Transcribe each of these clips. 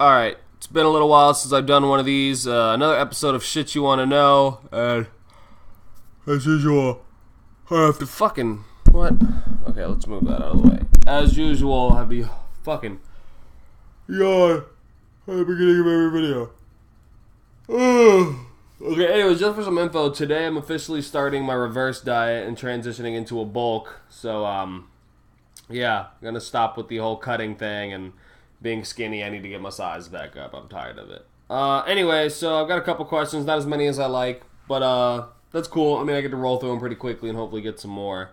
Alright, it's been a little while since I've done one of these. Another episode of Shit You Want to Know. And as usual, I have to fucking... What? Okay, let's move that out of the way. As usual, I have to fucking yawn at the beginning of every video. Okay, anyways, just for some info, today I'm officially starting my reverse diet and transitioning into a bulk. So, yeah, I'm gonna stop with the whole cutting thing and being skinny. I need to get my size back up. I'm tired of it. Anyway, so I've got a couple questions, not as many as I like, but that's cool. I mean, I get to roll through them pretty quickly and hopefully get some more.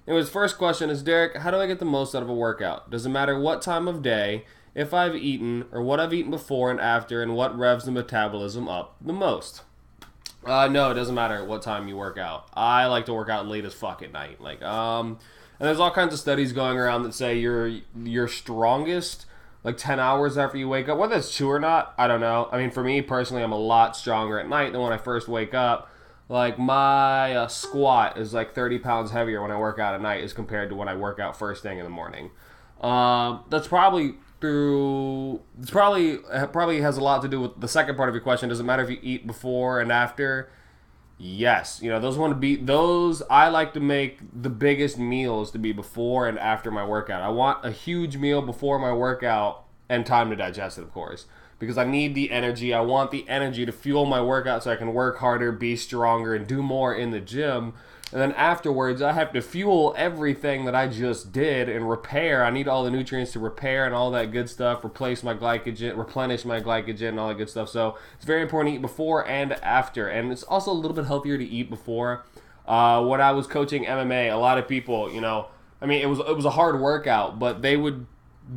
Anyways, first question is, Derek, how do I get the most out of a workout? Does it matter what time of day, if I've eaten, or what I've eaten before and after, and what revs the metabolism up the most? No, it doesn't matter what time you work out. I like to work out late as fuck at night. And there's all kinds of studies going around that say you're strongest like 10 hours after you wake up. Whether it's true or not, I don't know. I mean, for me personally, I'm a lot stronger at night than when I first wake up. Like, my squat is like 30 pounds heavier when I work out at night as compared to when I work out first thing in the morning. That's probably through... It probably has a lot to do with the second part of your question. Does it matter if you eat before and after? Yes. You know, those I like to make the biggest meals to be before and after my workout. I want a huge meal before my workout and time to digest it, of course, because I need the energy. I want the energy to fuel my workout so I can work harder, be stronger, and do more in the gym. And then afterwards, I have to fuel everything that I just did and repair. I need all the nutrients to repair and all that good stuff, replenish my glycogen, and all that good stuff. So it's very important to eat before and after. And it's also a little bit healthier to eat before. When I was coaching MMA, a lot of people, you know, I mean, it was a hard workout, but they would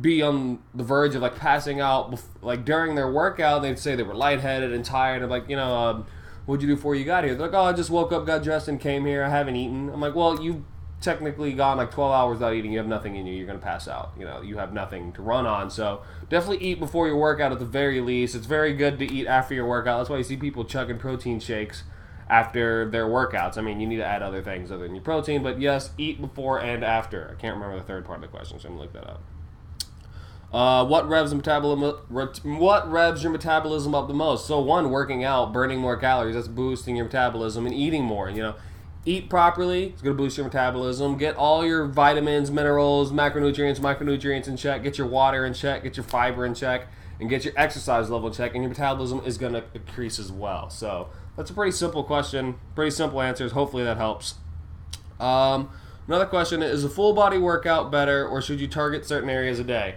be on the verge of like passing out like during their workout. They'd say they were lightheaded and tired. I'm like, what'd you do before you got here? They're like, I just woke up, got dressed, and came here. I haven't eaten. I'm like, well, you've technically gone like 12 hours without eating. You have nothing in you. You're going to pass out. You know, you have nothing to run on. So definitely eat before your workout at the very least. It's very good to eat after your workout. That's why you see people chugging protein shakes after their workouts. I mean, you need to add other things other than your protein. But yes, eat before and after. I can't remember the third part of the question, so I'm going to look that up. What revs your metabolism up the most? So one, working out, burning more calories, that's boosting your metabolism, and eating more. You know, eat properly, it's going to boost your metabolism. Get all your vitamins, minerals, micronutrients in check. Get your water in check. Get your fiber in check, and get your exercise level in check. And your metabolism is going to increase as well. So that's a pretty simple question, pretty simple answers. Hopefully that helps. Another question is a full body workout better, or should you target certain areas a day?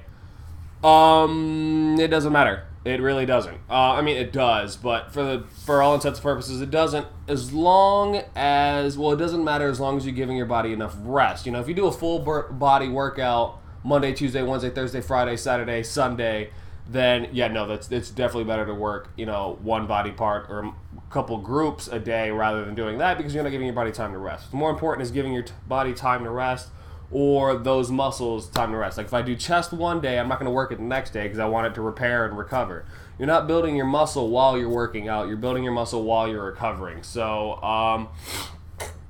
It doesn't matter. It really doesn't. I mean, it does, but for all intents and purposes, it doesn't. As long as, well, it doesn't matter as long as you're giving your body enough rest. You know, if you do a full body workout Monday, Tuesday, Wednesday, Thursday, Friday, Saturday, Sunday, then yeah, no, it's definitely better to work, you know, one body part or a couple groups a day rather than doing that, because you're not giving your body time to rest. What's more important is giving your body time to rest, or those muscles time to rest. Like if I do chest one day, I'm not going to work it the next day because I want it to repair and recover. You're not building your muscle while you're working out. You're building your muscle while you're recovering. So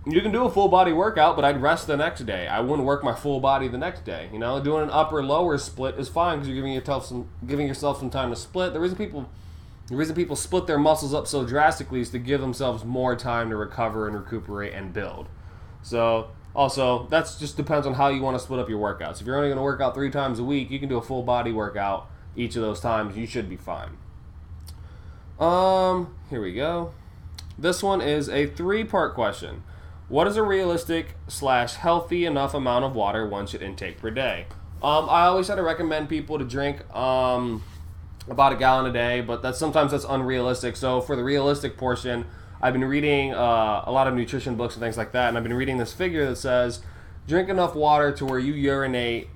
you can do a full body workout, but I'd rest the next day. I wouldn't work my full body the next day. You know, doing an upper lower split is fine because you're giving yourself some time to split. The reason people split their muscles up so drastically is to give themselves more time to recover and recuperate and build. So also, that just depends on how you want to split up your workouts. If you're only going to work out 3 times a week, you can do a full body workout each of those times. You should be fine. Here we go. This one is a 3-part question. What is a realistic / healthy enough amount of water one should intake per day? I always try to recommend people to drink about a gallon a day, but sometimes that's unrealistic. So for the realistic portion, I've been reading a lot of nutrition books and things like that, and I've been reading this figure that says drink enough water to where you urinate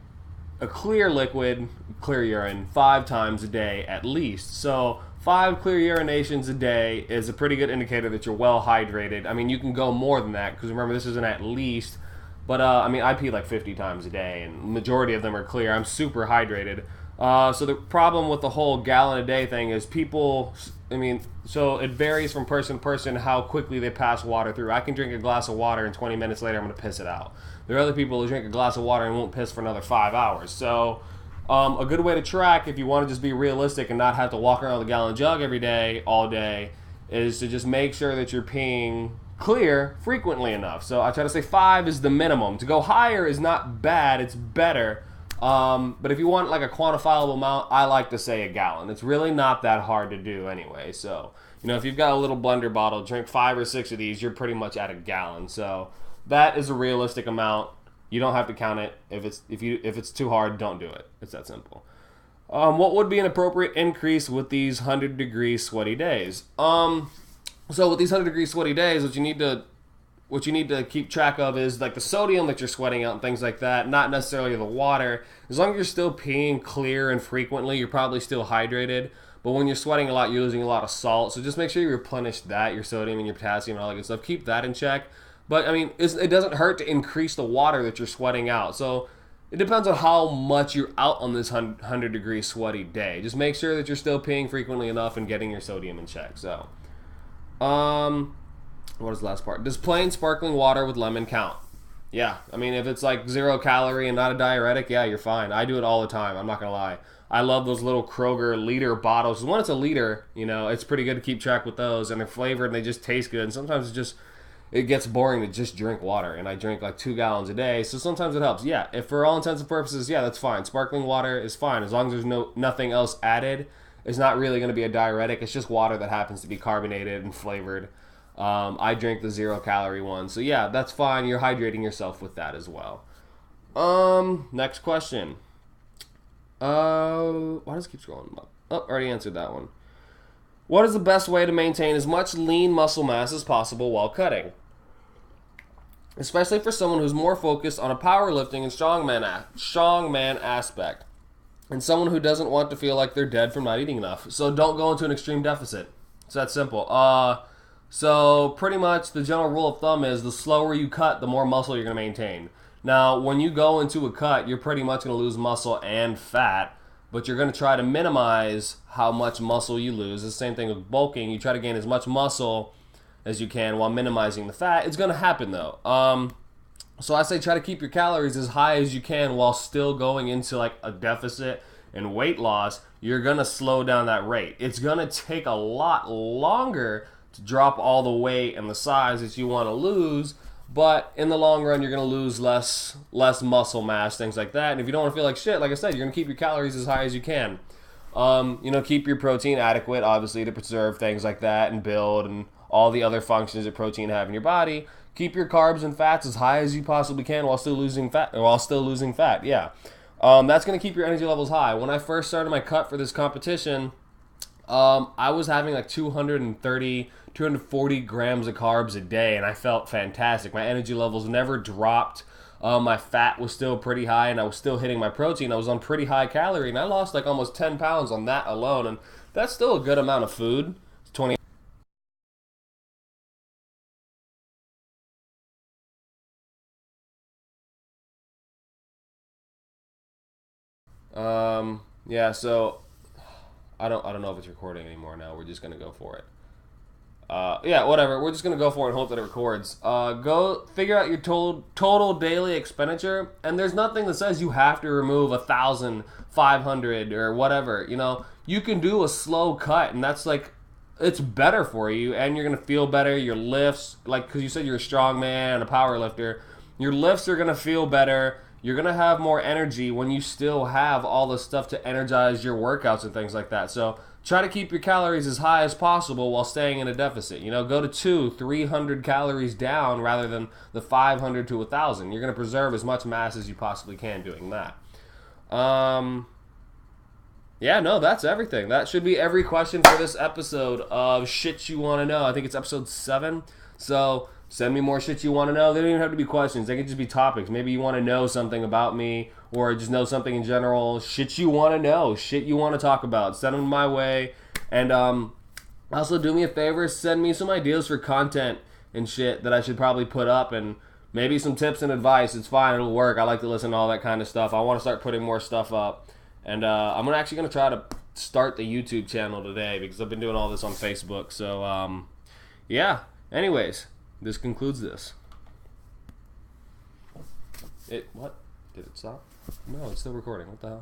a clear liquid, clear urine, 5 times a day at least. So 5 clear urinations a day is a pretty good indicator that you're well hydrated. I mean, you can go more than that because remember, this isn't at least. But I mean, I pee like 50 times a day, and the majority of them are clear. I'm super hydrated. So the problem with the whole gallon a day thing is people, I mean, so it varies from person to person how quickly they pass water through. I can drink a glass of water and 20 minutes later I'm going to piss it out. There are other people who drink a glass of water and won't piss for another 5 hours. So A good way to track, if you want to just be realistic and not have to walk around with a gallon jug every day, all day, is to just make sure that you're peeing clear frequently enough. So I try to say 5 is the minimum. To go higher is not bad, it's better. But if you want like a quantifiable amount, I like to say a gallon. It's really not that hard to do anyway. So, if you've got a little blender bottle, drink 5 or 6 of these, you're pretty much at a gallon. So that is a realistic amount. You don't have to count it. If it's too hard, don't do it. It's that simple. What would be an appropriate increase with these 100-degree sweaty days? So with these 100-degree sweaty days, what you need to keep track of is like the sodium that you're sweating out and things like that, not necessarily the water. As long as you're still peeing clear and frequently, you're probably still hydrated. But when you're sweating a lot, you're losing a lot of salt. So just make sure you replenish that, your sodium and your potassium and all that good stuff. Keep that in check. But I mean, it doesn't hurt to increase the water that you're sweating out. So it depends on how much you're out on this 100-degree sweaty day. Just make sure that you're still peeing frequently enough and getting your sodium in check. So, what is the last part? Does plain sparkling water with lemon count? Yeah, I mean, if it's like 0 calorie and not a diuretic, yeah, you're fine. I do it all the time. I'm not gonna lie. I love those little Kroger liter bottles. When it's a liter, it's pretty good to keep track with those, and they're flavored and they just taste good. And sometimes it gets boring to just drink water, and I drink like 2 gallons a day, so sometimes it helps. Yeah, if for all intents and purposes, yeah, that's fine. Sparkling water is fine as long as there's nothing else added. It's not really going to be a diuretic. It's just water that happens to be carbonated and flavored. I drink the 0 calorie one, so yeah, that's fine. You're hydrating yourself with that as well. Next question. Why does it keep scrolling up? Oh, already answered that one. What is the best way to maintain as much lean muscle mass as possible while cutting? Especially for someone who's more focused on a powerlifting and strongman aspect, and someone who doesn't want to feel like they're dead from not eating enough. So don't go into an extreme deficit. It's that simple. So pretty much the general rule of thumb is the slower you cut, the more muscle you're going to maintain. Now, when you go into a cut, you're pretty much going to lose muscle and fat, but you're going to try to minimize how much muscle you lose. It's the same thing with bulking. You try to gain as much muscle as you can while minimizing the fat. It's going to happen, though. So I say try to keep your calories as high as you can while still going into like a deficit and weight loss. You're going to slow down that rate. It's going to take a lot longer to drop all the weight and the size that you want to lose, but in the long run, you're going to lose less muscle mass, things like that. And if you don't want to feel like shit, like I said, you're going to keep your calories as high as you can. Keep your protein adequate, obviously, to preserve things like that and build and all the other functions that protein have in your body. Keep your carbs and fats as high as you possibly can while still losing fat. Yeah. That's going to keep your energy levels high. When I first started my cut for this competition, I was having like 240 grams of carbs a day, and I felt fantastic. My energy levels never dropped. My fat was still pretty high, and I was still hitting my protein. I was on pretty high calorie, and I lost like almost 10 pounds on that alone, and that's still a good amount of food. 20. Yeah, so I don't know if it's recording anymore now. We're just gonna go for it. Yeah, whatever. We're just gonna go for it and hope that it records. Go figure out your total daily expenditure, and there's nothing that says you have to remove 1,500 or whatever. You can do a slow cut, and that's like it's better for you, and you're gonna feel better. Your lifts, like because you said you're a strong man, a power lifter, your lifts are gonna feel better. You're going to have more energy when you still have all the stuff to energize your workouts and things like that. So try to keep your calories as high as possible while staying in a deficit. Go to 300 calories down rather than the 500 to 1,000. You're going to preserve as much mass as you possibly can doing that. Yeah, no, that's everything. That should be every question for this episode of Shit You Want to Know. I think it's episode 7. So send me more shit you want to know. They don't even have to be questions. They can just be topics. Maybe you want to know something about me or just know something in general. Shit you want to know. Shit you want to talk about. Send them my way. And also do me a favor. Send me some ideas for content and shit that I should probably put up and maybe some tips and advice. It's fine. It'll work. I like to listen to all that kind of stuff. I want to start putting more stuff up. And I'm actually going to try to start the YouTube channel today because I've been doing all this on Facebook. So, yeah. Anyways. This concludes this. What? Did it stop? No, it's still recording. What the hell?